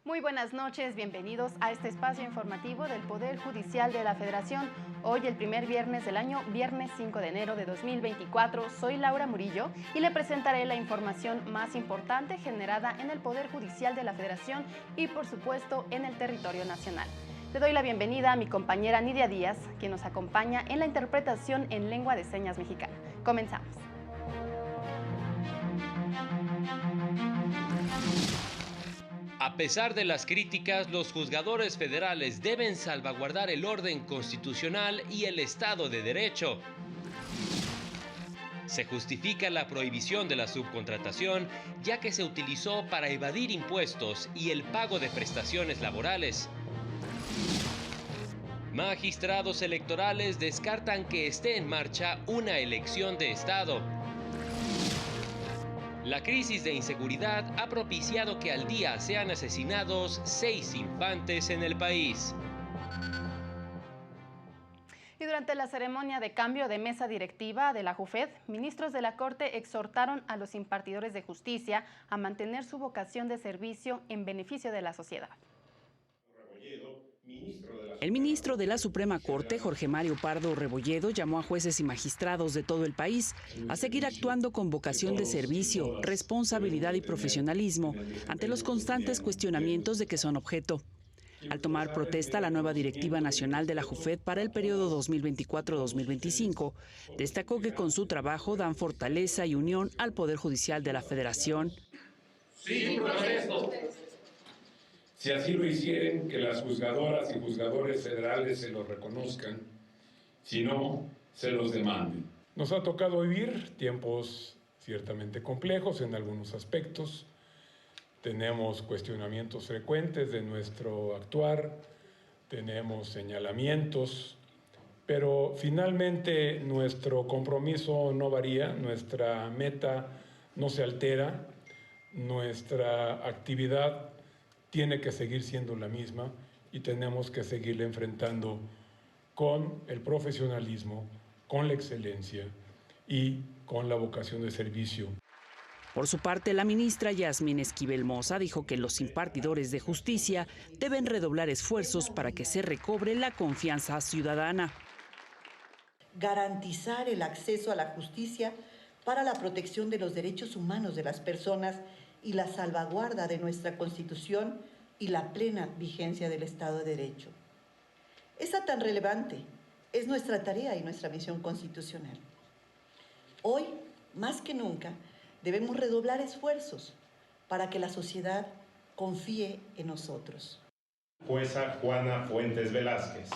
Muy buenas noches, bienvenidos a este espacio informativo del Poder Judicial de la Federación. Hoy, el primer viernes del año, viernes 5 de enero de 2024, soy Laura Murillo y le presentaré la información más importante generada en el Poder Judicial de la Federación y, por supuesto, en el territorio nacional. Le doy la bienvenida a mi compañera Nidia Díaz, quien nos acompaña en la interpretación en lengua de señas mexicana. Comenzamos. A pesar de las críticas, los juzgadores federales deben salvaguardar el orden constitucional y el Estado de Derecho. Se justifica la prohibición de la subcontratación, ya que se utilizó para evadir impuestos y el pago de prestaciones laborales. Magistrados electorales descartan que esté en marcha una elección de Estado. La crisis de inseguridad ha propiciado que al día sean asesinados 6 infantes en el país. Y durante la ceremonia de cambio de mesa directiva de la JUFED, ministros de la Corte exhortaron a los impartidores de justicia a mantener su vocación de servicio en beneficio de la sociedad. El ministro de la Suprema Corte, Jorge Mario Pardo Rebolledo, llamó a jueces y magistrados de todo el país a seguir actuando con vocación de servicio, responsabilidad y profesionalismo ante los constantes cuestionamientos de que son objeto. Al tomar protesta la nueva directiva nacional de la JUFED para el periodo 2024-2025, destacó que con su trabajo dan fortaleza y unión al Poder Judicial de la Federación. Sin protesto. Si así lo hicieren, que las juzgadoras y juzgadores federales se los reconozcan, si no, se los demanden. Nos ha tocado vivir tiempos ciertamente complejos en algunos aspectos. Tenemos cuestionamientos frecuentes de nuestro actuar, tenemos señalamientos, pero finalmente nuestro compromiso no varía, nuestra meta no se altera, nuestra actividad tiene que seguir siendo la misma y tenemos que seguirla enfrentando con el profesionalismo, con la excelencia y con la vocación de servicio. Por su parte, la ministra Yasmín Esquivel Moza dijo que los impartidores de justicia deben redoblar esfuerzos para que se recobre la confianza ciudadana. Garantizar el acceso a la justicia para la protección de los derechos humanos de las personas y la salvaguarda de nuestra Constitución y la plena vigencia del Estado de Derecho. Esa tan relevante es nuestra tarea y nuestra misión constitucional. Hoy, más que nunca, debemos redoblar esfuerzos para que la sociedad confíe en nosotros. Jueza Juana Fuentes Velázquez.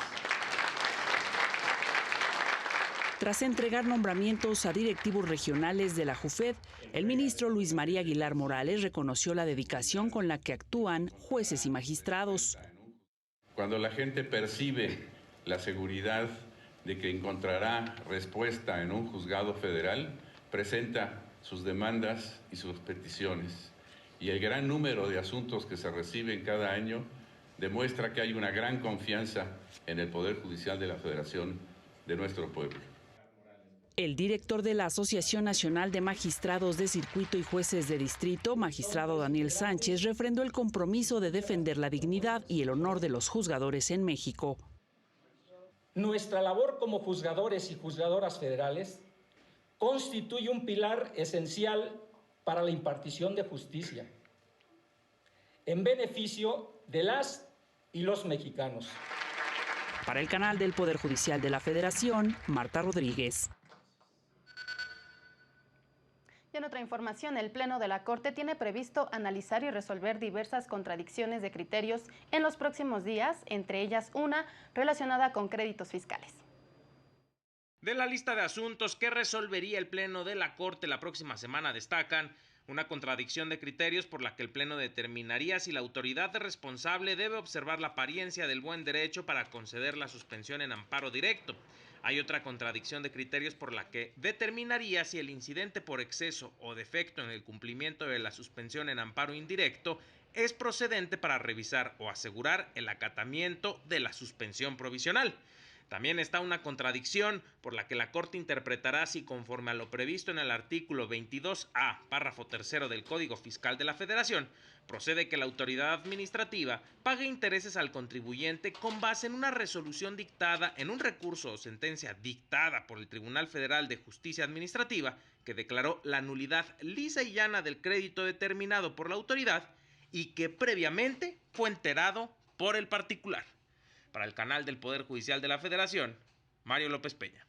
Tras entregar nombramientos a directivos regionales de la JUFED, el ministro Luis María Aguilar Morales reconoció la dedicación con la que actúan jueces y magistrados. Cuando la gente percibe la seguridad de que encontrará respuesta en un juzgado federal, presenta sus demandas y sus peticiones. Y el gran número de asuntos que se reciben cada año demuestra que hay una gran confianza en el Poder Judicial de la Federación de nuestro pueblo. El director de la Asociación Nacional de Magistrados de Circuito y Jueces de Distrito, magistrado Daniel Sánchez, refrendó el compromiso de defender la dignidad y el honor de los juzgadores en México. Nuestra labor como juzgadores y juzgadoras federales constituye un pilar esencial para la impartición de justicia, en beneficio de las y los mexicanos. Para el canal del Poder Judicial de la Federación, Marta Rodríguez. Y en otra información, el Pleno de la Corte tiene previsto analizar y resolver diversas contradicciones de criterios en los próximos días, entre ellas una relacionada con créditos fiscales. De la lista de asuntos que resolvería el Pleno de la Corte la próxima semana destacan una contradicción de criterios por la que el Pleno determinaría si la autoridad responsable debe observar la apariencia del buen derecho para conceder la suspensión en amparo directo. Hay otra contradicción de criterios por la que determinaría si el incidente por exceso o defecto en el cumplimiento de la suspensión en amparo indirecto es procedente para revisar o asegurar el acatamiento de la suspensión provisional. También está una contradicción por la que la Corte interpretará si, conforme a lo previsto en el artículo 22A, párrafo 3 del Código Fiscal de la Federación, procede que la autoridad administrativa pague intereses al contribuyente con base en una resolución dictada en un recurso o sentencia dictada por el Tribunal Federal de Justicia Administrativa que declaró la nulidad lisa y llana del crédito determinado por la autoridad y que previamente fue enterado por el particular. Para el canal del Poder Judicial de la Federación, Mario López Peña.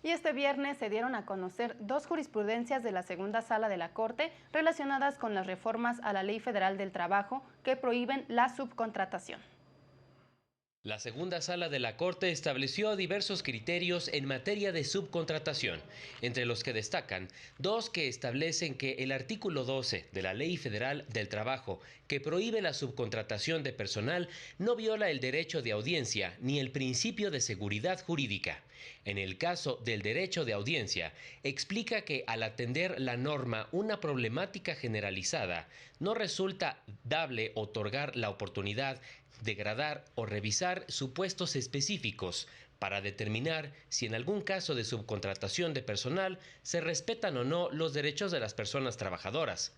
Y este viernes se dieron a conocer 2 jurisprudencias de la segunda sala de la Corte relacionadas con las reformas a la Ley Federal del Trabajo que prohíben la subcontratación. La segunda sala de la Corte estableció diversos criterios en materia de subcontratación, entre los que destacan 2 que establecen que el artículo 12 de la Ley Federal del Trabajo, que prohíbe la subcontratación de personal, no viola el derecho de audiencia ni el principio de seguridad jurídica. En el caso del derecho de audiencia, explica que al atender la norma una problemática generalizada, no resulta dable otorgar la oportunidad de gradar o revisar supuestos específicos para determinar si en algún caso de subcontratación de personal se respetan o no los derechos de las personas trabajadoras.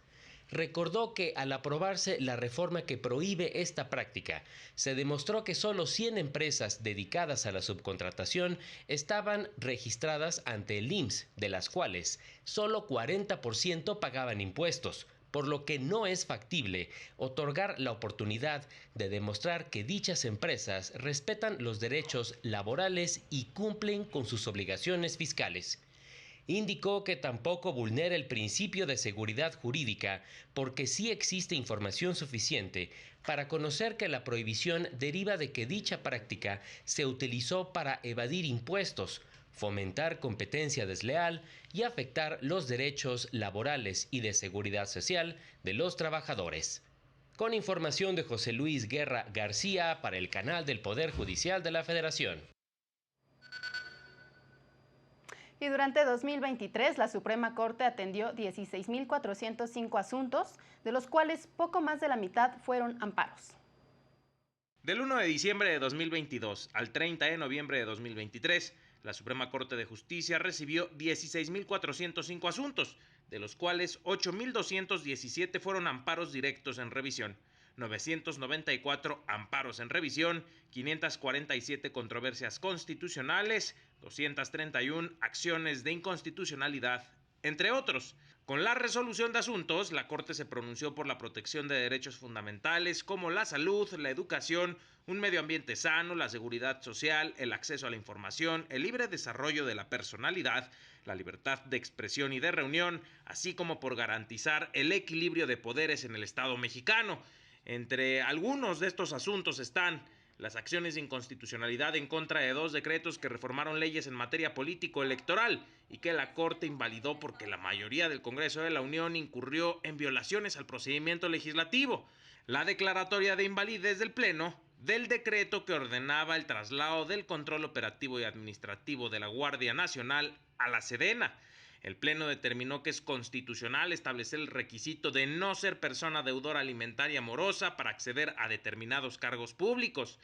Recordó que al aprobarse la reforma que prohíbe esta práctica, se demostró que solo 100 empresas dedicadas a la subcontratación estaban registradas ante el IMSS, de las cuales solo 40% pagaban impuestos, por lo que no es factible otorgar la oportunidad de demostrar que dichas empresas respetan los derechos laborales y cumplen con sus obligaciones fiscales. Indicó que tampoco vulnera el principio de seguridad jurídica porque sí existe información suficiente para conocer que la prohibición deriva de que dicha práctica se utilizó para evadir impuestos, fomentar competencia desleal y afectar los derechos laborales y de seguridad social de los trabajadores. Con información de José Luis Guerra García para el canal del Poder Judicial de la Federación. Y durante 2023, la Suprema Corte atendió 16.405 asuntos, de los cuales poco más de la mitad fueron amparos. Del 1 de diciembre de 2022 al 30 de noviembre de 2023, la Suprema Corte de Justicia recibió 16.405 asuntos, de los cuales 8.217 fueron amparos directos en revisión, 994 amparos en revisión, 547 controversias constitucionales, 231 acciones de inconstitucionalidad, entre otros. Con la resolución de asuntos, la Corte se pronunció por la protección de derechos fundamentales como la salud, la educación, un medio ambiente sano, la seguridad social, el acceso a la información, el libre desarrollo de la personalidad, la libertad de expresión y de reunión, así como por garantizar el equilibrio de poderes en el Estado mexicano. Entre algunos de estos asuntos están las acciones de inconstitucionalidad en contra de 2 decretos que reformaron leyes en materia político-electoral y que la Corte invalidó porque la mayoría del Congreso de la Unión incurrió en violaciones al procedimiento legislativo, la declaratoria de invalidez del Pleno del decreto que ordenaba el traslado del control operativo y administrativo de la Guardia Nacional a la Sedena. El Pleno determinó que es constitucional establecer el requisito de no ser persona deudora alimentaria morosa para acceder a determinados cargos públicos.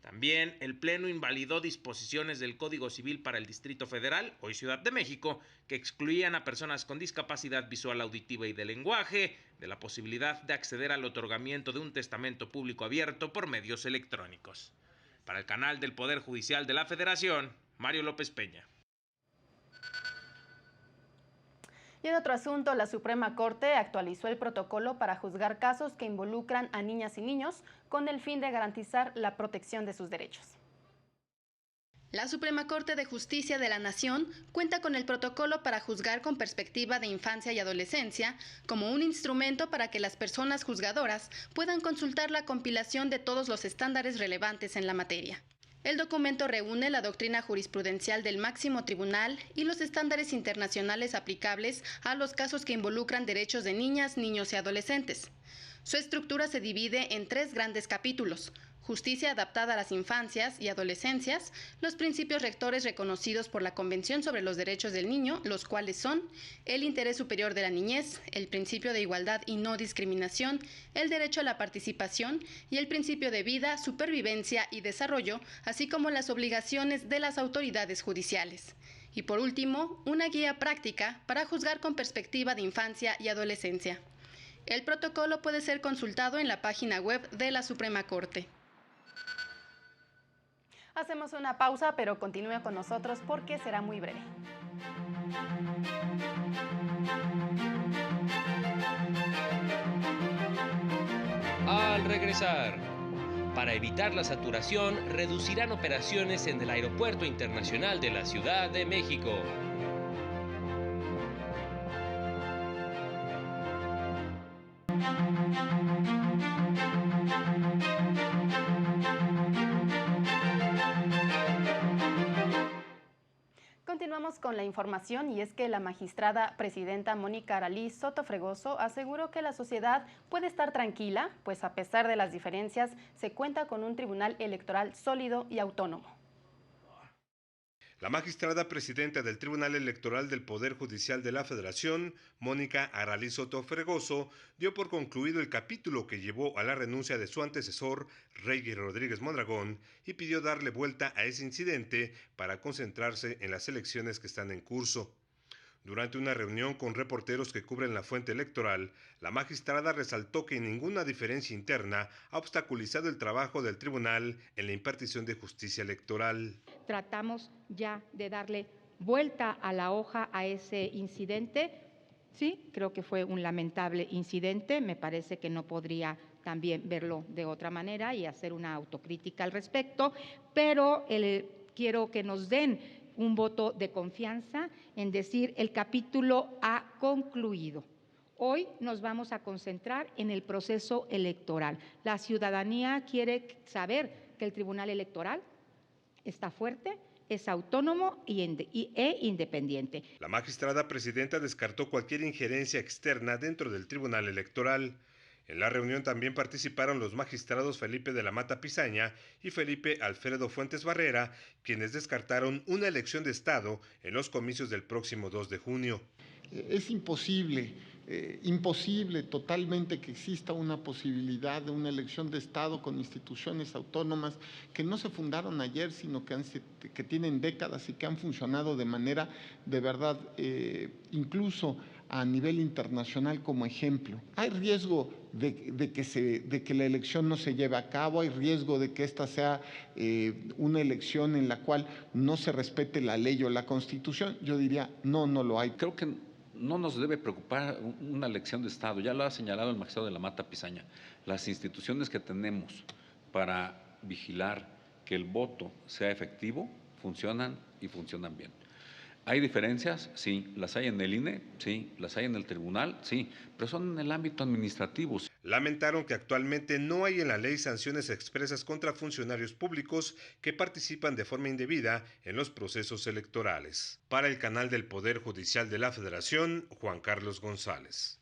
También el Pleno invalidó disposiciones del Código Civil para el Distrito Federal, hoy Ciudad de México, que excluían a personas con discapacidad visual, auditiva y de lenguaje de la posibilidad de acceder al otorgamiento de un testamento público abierto por medios electrónicos. Para el canal del Poder Judicial de la Federación, Mario López Peña. Y en otro asunto, la Suprema Corte actualizó el protocolo para juzgar casos que involucran a niñas y niños con el fin de garantizar la protección de sus derechos. La Suprema Corte de Justicia de la Nación cuenta con el protocolo para juzgar con perspectiva de infancia y adolescencia como un instrumento para que las personas juzgadoras puedan consultar la compilación de todos los estándares relevantes en la materia. El documento reúne la doctrina jurisprudencial del máximo tribunal y los estándares internacionales aplicables a los casos que involucran derechos de niñas, niños y adolescentes. Su estructura se divide en 3 grandes capítulos: justicia adaptada a las infancias y adolescencias, los principios rectores reconocidos por la Convención sobre los Derechos del Niño, los cuales son el interés superior de la niñez, el principio de igualdad y no discriminación, el derecho a la participación y el principio de vida, supervivencia y desarrollo, así como las obligaciones de las autoridades judiciales. Y por último, una guía práctica para juzgar con perspectiva de infancia y adolescencia. El protocolo puede ser consultado en la página web de la Suprema Corte. Hacemos una pausa, pero continúe con nosotros porque será muy breve. Al regresar, para evitar la saturación, reducirán operaciones en el Aeropuerto Internacional de la Ciudad de México. Continuamos con la información y es que la magistrada presidenta Mónica Aralí Soto Fregoso aseguró que la sociedad puede estar tranquila, pues a pesar de las diferencias se cuenta con un tribunal electoral sólido y autónomo. La magistrada presidenta del Tribunal Electoral del Poder Judicial de la Federación, Mónica Aralí Soto Fregoso, dio por concluido el capítulo que llevó a la renuncia de su antecesor, Reyes Rodríguez Mondragón, y pidió darle vuelta a ese incidente para concentrarse en las elecciones que están en curso. Durante una reunión con reporteros que cubren la fuente electoral, la magistrada resaltó que ninguna diferencia interna ha obstaculizado el trabajo del tribunal en la impartición de justicia electoral. Tratamos ya de darle vuelta a la hoja a ese incidente. Sí, creo que fue un lamentable incidente, me parece que no podría también verlo de otra manera y hacer una autocrítica al respecto, pero quiero que nos den un voto de confianza en decir el capítulo ha concluido. Hoy nos vamos a concentrar en el proceso electoral. La ciudadanía quiere saber que el Tribunal Electoral está fuerte, es autónomo e independiente. La magistrada presidenta descartó cualquier injerencia externa dentro del Tribunal Electoral. En la reunión también participaron los magistrados Felipe de la Mata Pizaña y Felipe Alfredo Fuentes Barrera, quienes descartaron una elección de Estado en los comicios del próximo 2 de junio. Es imposible totalmente que exista una posibilidad de una elección de Estado con instituciones autónomas que no se fundaron ayer, sino que tienen décadas y que han funcionado de manera de verdad, incluso a nivel internacional como ejemplo. Hay riesgo de que la elección no se lleve a cabo, hay riesgo de que esta sea una elección en la cual no se respete la ley o la Constitución. Yo diría, no lo hay. Creo que no nos debe preocupar una elección de Estado, ya lo ha señalado el magistrado de la Mata Pizaña. Las instituciones que tenemos para vigilar que el voto sea efectivo funcionan y funcionan bien. ¿Hay diferencias? Sí. ¿Las hay en el INE? Sí. ¿Las hay en el tribunal? Sí. Pero son en el ámbito administrativo. Lamentaron que actualmente no hay en la ley sanciones expresas contra funcionarios públicos que participan de forma indebida en los procesos electorales. Para el canal del Poder Judicial de la Federación, Juan Carlos González.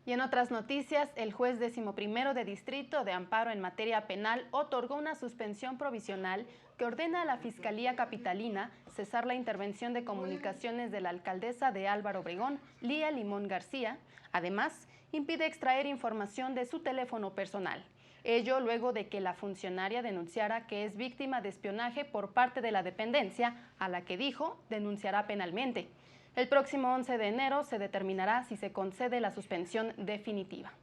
Y en otras noticias, el juez 11º de Distrito de Amparo en materia penal otorgó una suspensión provisional que ordena a la Fiscalía Capitalina cesar la intervención de comunicaciones de la alcaldesa de Álvaro Obregón, Lía Limón García. Además, impide extraer información de su teléfono personal. Ello luego de que la funcionaria denunciara que es víctima de espionaje por parte de la dependencia, a la que dijo denunciará penalmente. El próximo 11 de enero se determinará si se concede la suspensión definitiva.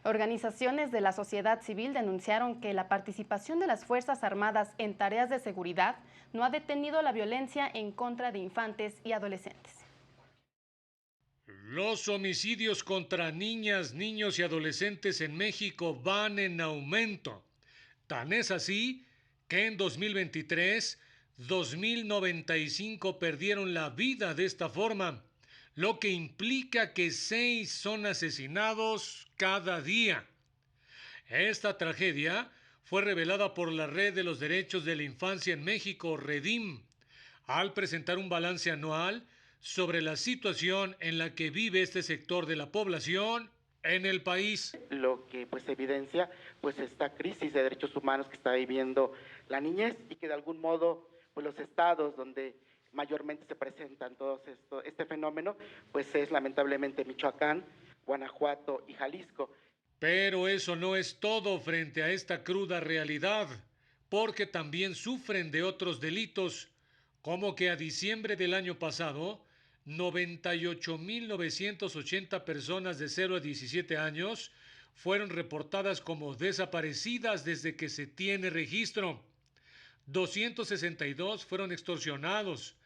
Organizaciones de la sociedad civil denunciaron que la participación de las Fuerzas Armadas en tareas de seguridad no ha detenido la violencia en contra de infantes y adolescentes. Los homicidios contra niñas, niños y adolescentes en México van en aumento. Tan es así que en 2023, 2.095 perdieron la vida de esta forma, lo que implica que 6 son asesinados cada día. Esta tragedia fue revelada por la Red de los Derechos de la Infancia en México, REDIM, al presentar un balance anual sobre la situación en la que vive este sector de la población en el país. Lo que pues evidencia pues esta crisis de derechos humanos que está viviendo la niñez y que de algún modo pues los estados donde mayormente se presentan todo este fenómeno pues es lamentablemente Michoacán, Guanajuato y Jalisco. Pero eso no es todo frente a esta cruda realidad, porque también sufren de otros delitos, como que a diciembre del año pasado, 98.980 personas de 0 a 17 años fueron reportadas como desaparecidas desde que se tiene registro. 262 fueron extorsionados,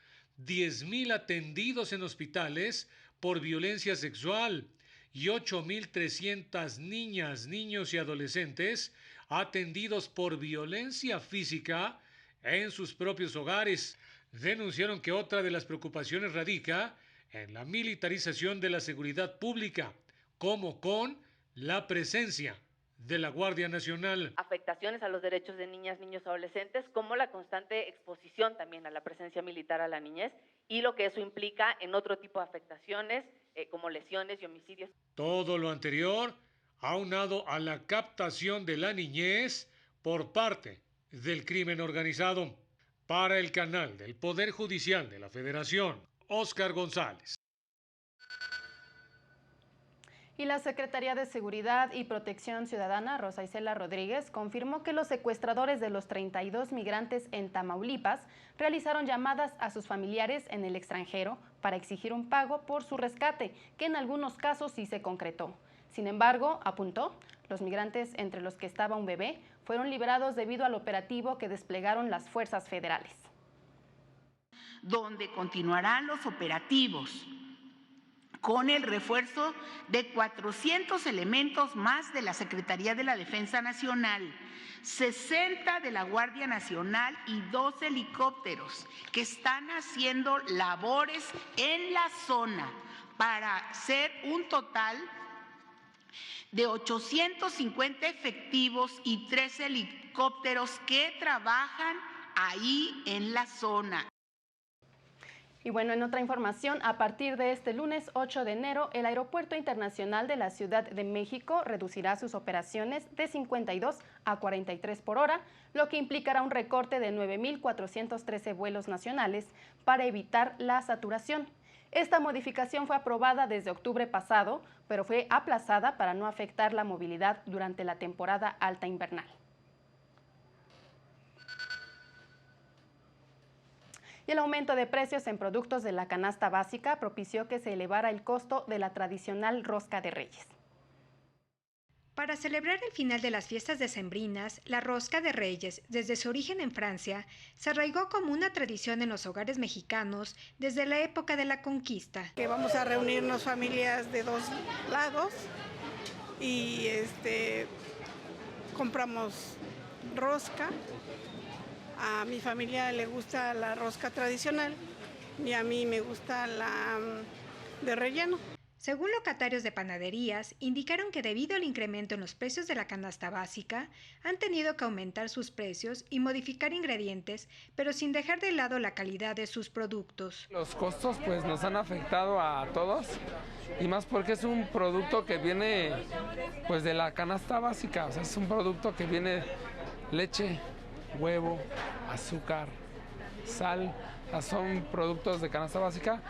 10.000 atendidos en hospitales por violencia sexual y 8.300 niñas, niños y adolescentes atendidos por violencia física en sus propios hogares. Denunciaron que otra de las preocupaciones radica en la militarización de la seguridad pública, como con la presencia de la Guardia Nacional. Afectaciones a los derechos de niñas, niños y adolescentes, como la constante exposición también a la presencia militar a la niñez y lo que eso implica en otro tipo de afectaciones, como lesiones y homicidios. Todo lo anterior aunado a la captación de la niñez por parte del crimen organizado. Para el canal del Poder Judicial de la Federación, Óscar González. Y la Secretaría de Seguridad y Protección Ciudadana, Rosa Isela Rodríguez, confirmó que los secuestradores de los 32 migrantes en Tamaulipas realizaron llamadas a sus familiares en el extranjero para exigir un pago por su rescate, que en algunos casos sí se concretó. Sin embargo, apuntó, los migrantes, entre los que estaba un bebé, fueron liberados debido al operativo que desplegaron las fuerzas federales. Donde continuarán los operativos con el refuerzo de 400 elementos más de la Secretaría de la Defensa Nacional, 60 de la Guardia Nacional y 2 helicópteros que están haciendo labores en la zona para hacer un total de 850 efectivos y 3 helicópteros que trabajan ahí en la zona. Y bueno, en otra información, a partir de este lunes 8 de enero, el Aeropuerto Internacional de la Ciudad de México reducirá sus operaciones de 52 a 43 por hora, lo que implicará un recorte de 9.413 vuelos nacionales para evitar la saturación. Esta modificación fue aprobada desde octubre pasado, pero fue aplazada para no afectar la movilidad durante la temporada alta invernal. Y el aumento de precios en productos de la canasta básica propició que se elevara el costo de la tradicional rosca de Reyes. Para celebrar el final de las fiestas decembrinas, la rosca de Reyes, desde su origen en Francia, se arraigó como una tradición en los hogares mexicanos desde la época de la conquista. Que vamos a reunirnos familias de dos lados y compramos rosca. A mi familia le gusta la rosca tradicional y a mí me gusta la de relleno. Según locatarios de panaderías, indicaron que debido al incremento en los precios de la canasta básica, han tenido que aumentar sus precios y modificar ingredientes, pero sin dejar de lado la calidad de sus productos. Los costos pues nos han afectado a todos y más porque es un producto que viene pues de la canasta básica, o sea, es un producto que viene leche, huevo, azúcar, sal, son productos de canasta básica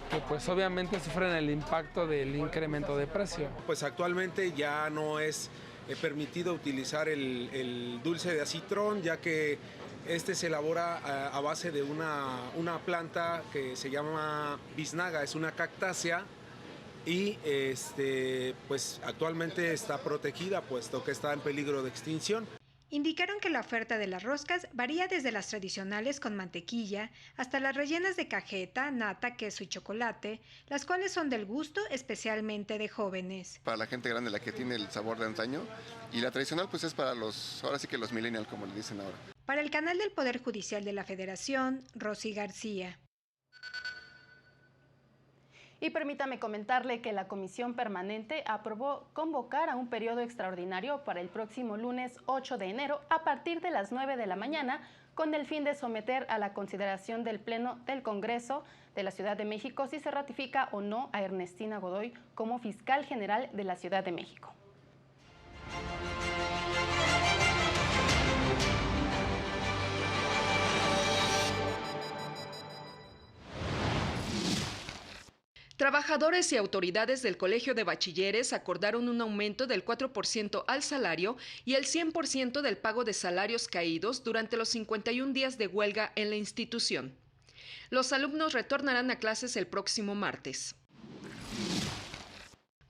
que pues obviamente sufren el impacto del incremento de precio. Pues actualmente ya no es permitido utilizar el dulce de acitrón, ya que este se elabora a base de una planta que se llama biznaga, es una cactácea y pues actualmente está protegida puesto que está en peligro de extinción. Indicaron que la oferta de las roscas varía desde las tradicionales con mantequilla hasta las rellenas de cajeta, nata, queso y chocolate, las cuales son del gusto especialmente de jóvenes. Para la gente grande, la que tiene el sabor de antaño, y la tradicional pues es para ahora sí que los millennials, como le dicen ahora. Para el canal del Poder Judicial de la Federación, Rosy García. Y permítame comentarle que la Comisión Permanente aprobó convocar a un periodo extraordinario para el próximo lunes 8 de enero a partir de las 9 de la mañana con el fin de someter a la consideración del Pleno del Congreso de la Ciudad de México si se ratifica o no a Ernestina Godoy como fiscal general de la Ciudad de México. Trabajadores y autoridades del Colegio de Bachilleres acordaron un aumento del 4% al salario y el 100% del pago de salarios caídos durante los 51 días de huelga en la institución. Los alumnos retornarán a clases el próximo martes.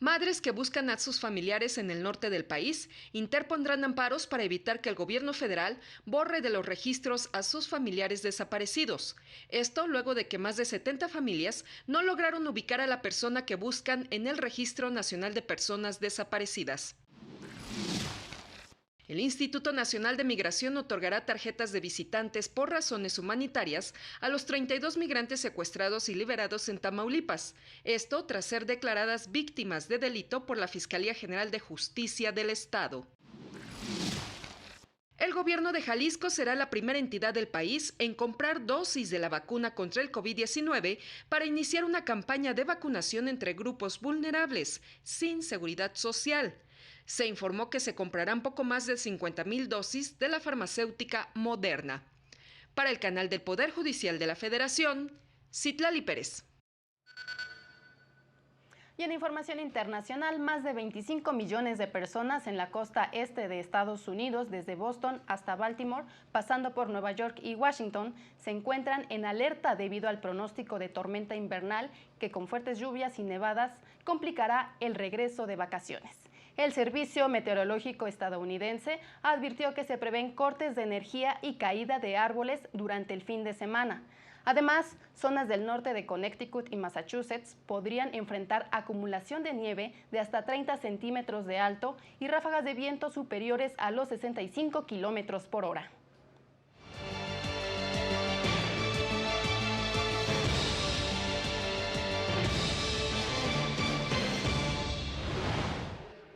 Madres que buscan a sus familiares en el norte del país interpondrán amparos para evitar que el gobierno federal borre de los registros a sus familiares desaparecidos. Esto luego de que más de 70 familias no lograron ubicar a la persona que buscan en el Registro Nacional de Personas Desaparecidas. El Instituto Nacional de Migración otorgará tarjetas de visitantes por razones humanitarias a los 32 migrantes secuestrados y liberados en Tamaulipas. Esto tras ser declaradas víctimas de delito por la Fiscalía General de Justicia del Estado. El gobierno de Jalisco será la primera entidad del país en comprar dosis de la vacuna contra el COVID-19 para iniciar una campaña de vacunación entre grupos vulnerables, sin seguridad social. Se informó que se comprarán poco más de 50,000 dosis de la farmacéutica Moderna. Para el canal del Poder Judicial de la Federación, Citlali Pérez. Y en información internacional, más de 25 millones de personas en la costa este de Estados Unidos, desde Boston hasta Baltimore, pasando por Nueva York y Washington, se encuentran en alerta debido al pronóstico de tormenta invernal que con fuertes lluvias y nevadas complicará el regreso de vacaciones. El Servicio Meteorológico estadounidense advirtió que se prevén cortes de energía y caída de árboles durante el fin de semana. Además, zonas del norte de Connecticut y Massachusetts podrían enfrentar acumulación de nieve de hasta 30 centímetros de alto y ráfagas de viento superiores a los 65 kilómetros por hora.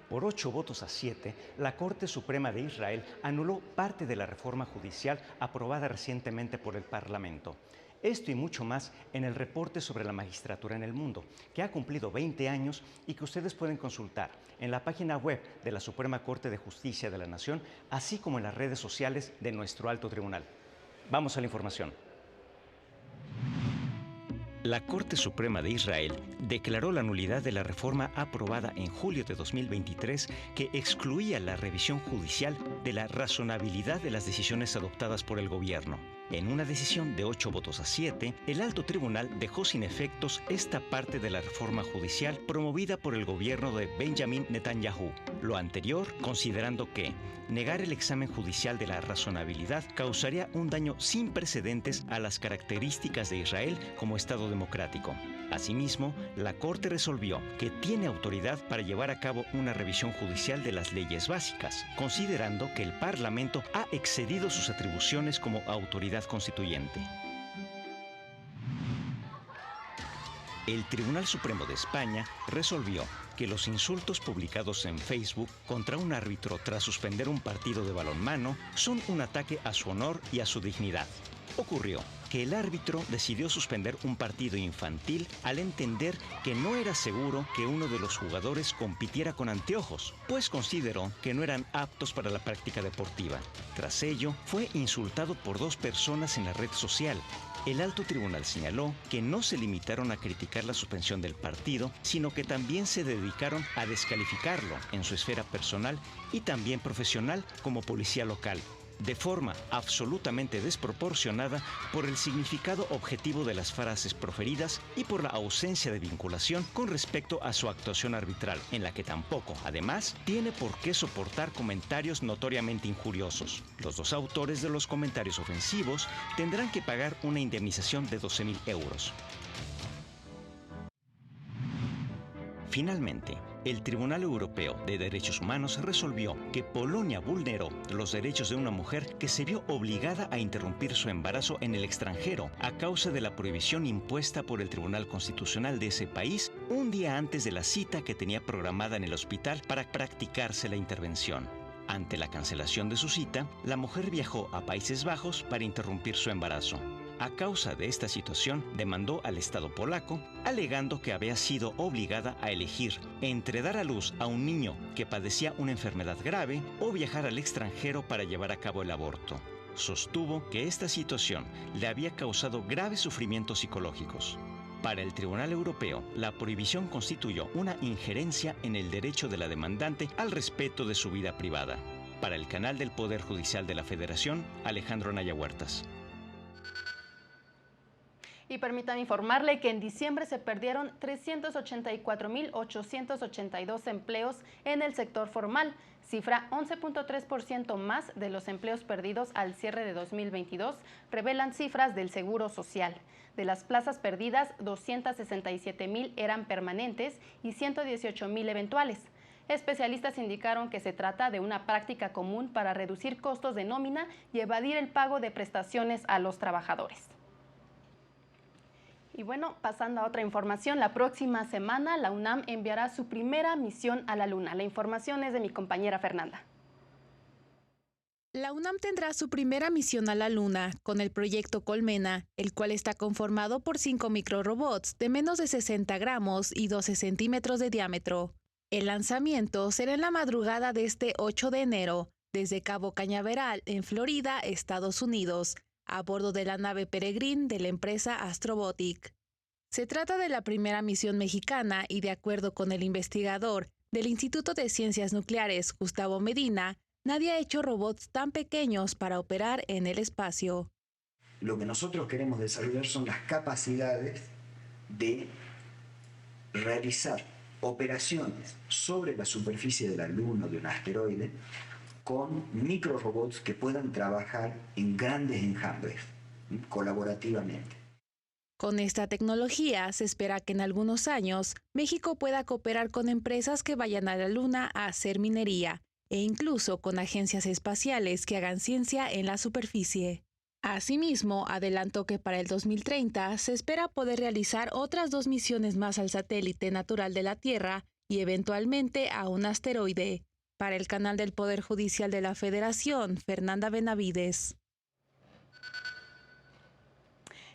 Por 8 votos a 7, la Corte Suprema de Israel anuló parte de la reforma judicial aprobada recientemente por el Parlamento. Esto y mucho más en el reporte sobre la magistratura en el mundo, que ha cumplido 20 años y que ustedes pueden consultar en la página web de la Suprema Corte de Justicia de la Nación, así como en las redes sociales de nuestro alto tribunal. Vamos a la información. La Corte Suprema de Israel declaró la nulidad de la reforma aprobada en julio de 2023 que excluía la revisión judicial de la razonabilidad de las decisiones adoptadas por el gobierno. En una decisión de 8 votos a 7, el alto tribunal dejó sin efectos esta parte de la reforma judicial promovida por el gobierno de Benjamin Netanyahu. Lo anterior, considerando que negar el examen judicial de la razonabilidad causaría un daño sin precedentes a las características de Israel como Estado democrático. Asimismo, la Corte resolvió que tiene autoridad para llevar a cabo una revisión judicial de las leyes básicas, considerando que el Parlamento ha excedido sus atribuciones como autoridad constituyente. El Tribunal Supremo de España resolvió que los insultos publicados en Facebook contra un árbitro tras suspender un partido de balonmano son un ataque a su honor y a su dignidad. Ocurrió que el árbitro decidió suspender un partido infantil al entender que no era seguro que uno de los jugadores compitiera con anteojos, pues consideró que no eran aptos para la práctica deportiva. Tras ello, fue insultado por 2 personas en la red social. El alto tribunal señaló que no se limitaron a criticar la suspensión del partido, sino que también se dedicaron a descalificarlo en su esfera personal y también profesional como policía local, de forma absolutamente desproporcionada por el significado objetivo de las frases proferidas y por la ausencia de vinculación con respecto a su actuación arbitral, en la que tampoco, además, tiene por qué soportar comentarios notoriamente injuriosos. Los 2 autores de los comentarios ofensivos tendrán que pagar una indemnización de 12,000 euros. Finalmente, el Tribunal Europeo de Derechos Humanos resolvió que Polonia vulneró los derechos de una mujer que se vio obligada a interrumpir su embarazo en el extranjero a causa de la prohibición impuesta por el Tribunal Constitucional de ese país un día antes de la cita que tenía programada en el hospital para practicarse la intervención. Ante la cancelación de su cita, la mujer viajó a Países Bajos para interrumpir su embarazo. A causa de esta situación, demandó al Estado polaco, alegando que había sido obligada a elegir entre dar a luz a un niño que padecía una enfermedad grave o viajar al extranjero para llevar a cabo el aborto. Sostuvo que esta situación le había causado graves sufrimientos psicológicos. Para el Tribunal Europeo, la prohibición constituyó una injerencia en el derecho de la demandante al respeto de su vida privada. Para el canal del Poder Judicial de la Federación, Alejandro Naya Huertas. Y permítanme informarle que en diciembre se perdieron 384.882 empleos en el sector formal, cifra 11.3% más de los empleos perdidos al cierre de 2022, revelan cifras del Seguro Social. De las plazas perdidas, 267.000 eran permanentes y 118.000 eventuales. Especialistas indicaron que se trata de una práctica común para reducir costos de nómina y evadir el pago de prestaciones a los trabajadores. Y bueno, pasando a otra información, la próxima semana la UNAM enviará su primera misión a la Luna. La información es de mi compañera Fernanda. La UNAM tendrá su primera misión a la Luna con el proyecto Colmena, el cual está conformado por 5 microrobots de menos de 60 gramos y 12 centímetros de diámetro. El lanzamiento será en la madrugada de este 8 de enero, desde Cabo Cañaveral, en Florida, Estados Unidos, a bordo de la nave Peregrine de la empresa Astrobotic. Se trata de la primera misión mexicana y, de acuerdo con el investigador del Instituto de Ciencias Nucleares, Gustavo Medina, nadie ha hecho robots tan pequeños para operar en el espacio. Lo que nosotros queremos desarrollar son las capacidades de realizar operaciones sobre la superficie de la Luna o de un asteroide con microrobots que puedan trabajar en grandes enjambres, colaborativamente. Con esta tecnología se espera que en algunos años México pueda cooperar con empresas que vayan a la Luna a hacer minería e incluso con agencias espaciales que hagan ciencia en la superficie. Asimismo, adelantó que para el 2030 se espera poder realizar otras 2 misiones más al satélite natural de la Tierra y eventualmente a un asteroide. Para el canal del Poder Judicial de la Federación, Fernanda Benavides.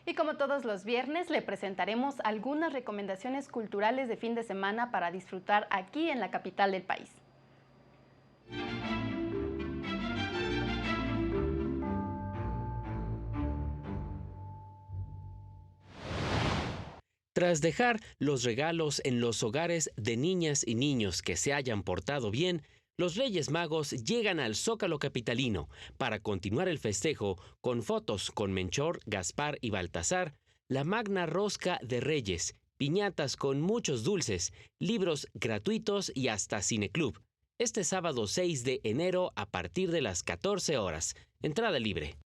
Y como todos los viernes, le presentaremos algunas recomendaciones culturales de fin de semana para disfrutar aquí en la capital del país. Tras dejar los regalos en los hogares de niñas y niños que se hayan portado bien, los Reyes Magos llegan al Zócalo capitalino para continuar el festejo con fotos con Melchor, Gaspar y Baltasar, la magna rosca de Reyes, piñatas con muchos dulces, libros gratuitos y hasta cineclub. Este sábado 6 de enero a partir de las 14 horas. Entrada libre.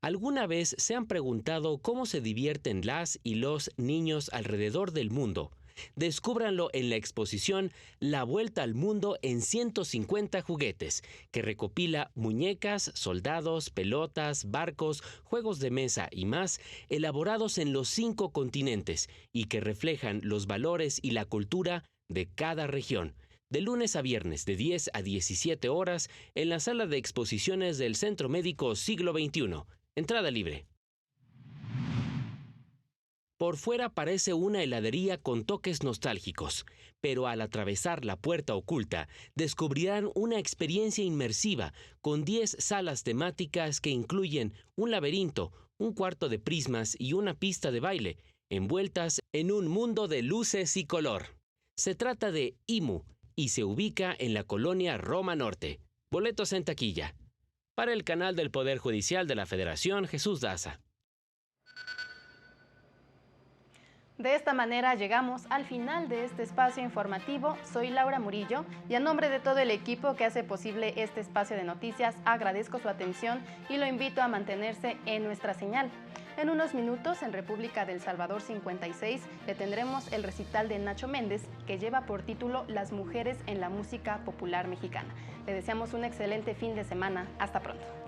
¿Alguna vez se han preguntado cómo se divierten las y los niños alrededor del mundo? Descúbranlo en la exposición La Vuelta al Mundo en 150 juguetes, que recopila muñecas, soldados, pelotas, barcos, juegos de mesa y más, elaborados en los 5 continentes y que reflejan los valores y la cultura de cada región. De lunes a viernes, de 10 a 17 horas, en la sala de exposiciones del Centro Médico Siglo XXI. Entrada libre. Por fuera parece una heladería con toques nostálgicos, pero al atravesar la puerta oculta, descubrirán una experiencia inmersiva con 10 salas temáticas que incluyen un laberinto, un cuarto de prismas y una pista de baile, envueltas en un mundo de luces y color. Se trata de IMU y se ubica en la colonia Roma Norte. Boletos en taquilla. Para el canal del Poder Judicial de la Federación, Jesús Daza. De esta manera llegamos al final de este espacio informativo. Soy Laura Murillo y a nombre de todo el equipo que hace posible este espacio de noticias, agradezco su atención y lo invito a mantenerse en nuestra señal. En unos minutos, en República del Salvador 56, le tendremos el recital de Nacho Méndez, que lleva por título Las mujeres en la música popular mexicana. Le deseamos un excelente fin de semana. Hasta pronto.